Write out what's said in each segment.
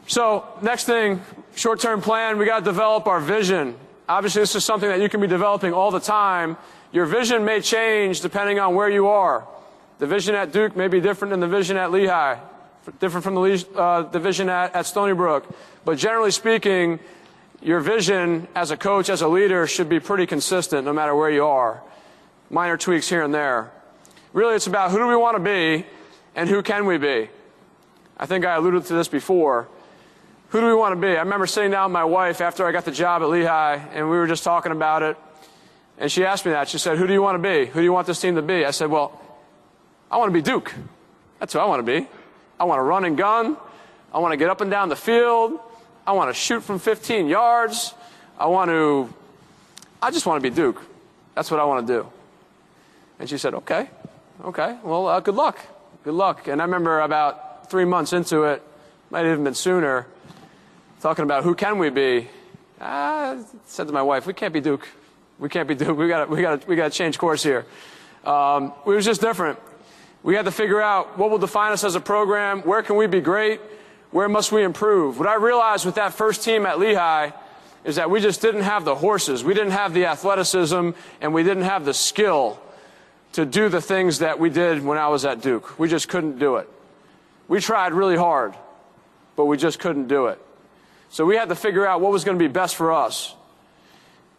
So next thing, short-term plan, we got to develop our vision. Obviously, this is something that you can be developing all the time. Your vision may change depending on where you are. The vision at Duke may be different than the vision at Lehigh, different from the vision at Stony Brook. But generally speaking, your vision as a coach, as a leader, should be pretty consistent no matter where you are. Minor tweaks here and there. Really, it's about who do we want to be and who can we be. I think I alluded to this before. Who do we want to be? I remember sitting down with my wife after I got the job at Lehigh, and we were just talking about it. And she asked me that. She said, who do you want to be? Who do you want this team to be? I said, well, I want to be Duke. That's who I want to be. I want to run and gun. I want to get up and down the field. I want to shoot from 15 yards. I just want to be Duke. That's what I want to do. And she said, okay, well, good luck. Good luck. And I remember about 3 months into it, might have even been sooner, talking about who can we be. I said to my wife, we can't be Duke. We can't be Duke. We got to change course here. It was just different. We had to figure out what will define us as a program. Where can we be great? Where must we improve? What I realized with that first team at Lehigh is that we just didn't have the horses. We didn't have the athleticism, and we didn't have the skill to do the things that we did when I was at Duke. We just couldn't do it. We tried really hard, but we just couldn't do it. So we had to figure out what was going to be best for us.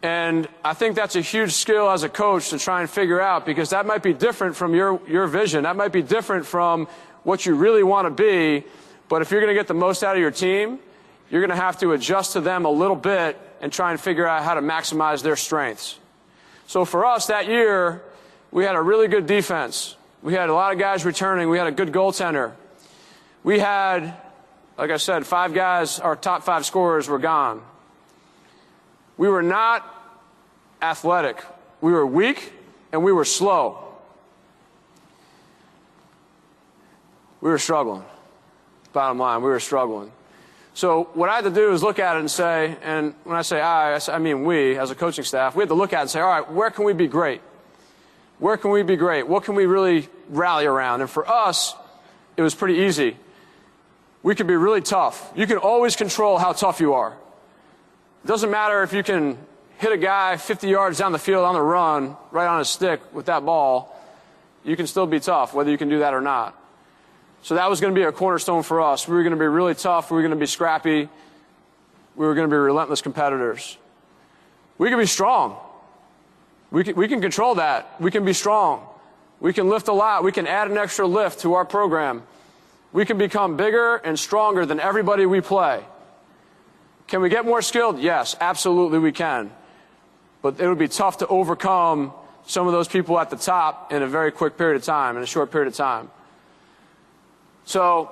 And I think that's a huge skill as a coach to try and figure out, because that might be different from your vision. That might be different from what you really want to be. But if you're going to get the most out of your team, you're going to have to adjust to them a little bit and try and figure out how to maximize their strengths. So for us that year, we had a really good defense. We had a lot of guys returning. We had a good goaltender. We had, like I said, 5 guys, our top 5 scorers were gone. We were not athletic. We were weak, and we were slow. We were struggling. Bottom line, we were struggling. So what I had to do is look at it and say, and when I say I mean we, as a coaching staff, we had to look at it and say, all right, where can we be great? Where can we be great? What can we really rally around? And for us, it was pretty easy. We could be really tough. You can always control how tough you are. It doesn't matter if you can hit a guy 50 yards down the field on the run, right on his stick with that ball. You can still be tough, whether you can do that or not. So that was going to be a cornerstone for us. We were going to be really tough. We were going to be scrappy. We were going to be relentless competitors. We can be strong. We can control that. We can be strong. We can lift a lot. We can add an extra lift to our program. We can become bigger and stronger than everybody we play. Can we get more skilled? Yes, absolutely we can. But it would be tough to overcome some of those people at the top in a very quick period of time, in a short period of time. So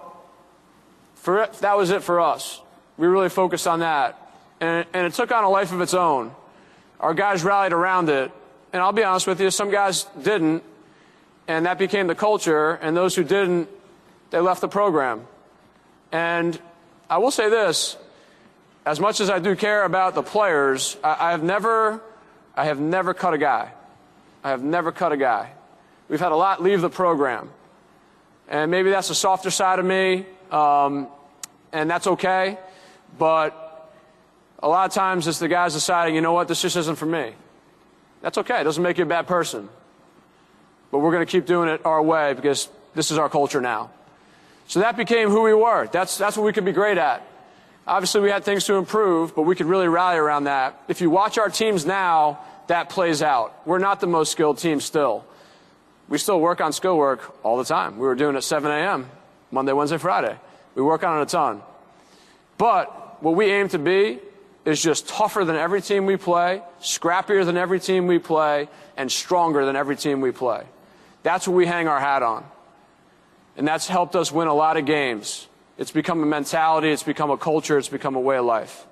that was it for us. We really focused on that. And it took on a life of its own. Our guys rallied around it. And I'll be honest with you, some guys didn't. And that became the culture. And those who didn't, they left the program. And I will say this. As much as I do care about the players, I have never cut a guy. I have never cut a guy. We've had a lot leave the program. And maybe that's the softer side of me, and that's okay. But a lot of times it's the guys deciding, you know what, this just isn't for me. That's okay. It doesn't make you a bad person. But we're going to keep doing it our way because this is our culture now. So that became who we were. That's what we could be great at. Obviously, we had things to improve, but we could really rally around that. If you watch our teams now, that plays out. We're not the most skilled team still. We still work on skill work all the time. We were doing it at 7 a.m., Monday, Wednesday, Friday. We work on it a ton. But what we aim to be is just tougher than every team we play, scrappier than every team we play, and stronger than every team we play. That's what we hang our hat on. And that's helped us win a lot of games. It's become a mentality, it's become a culture, it's become a way of life.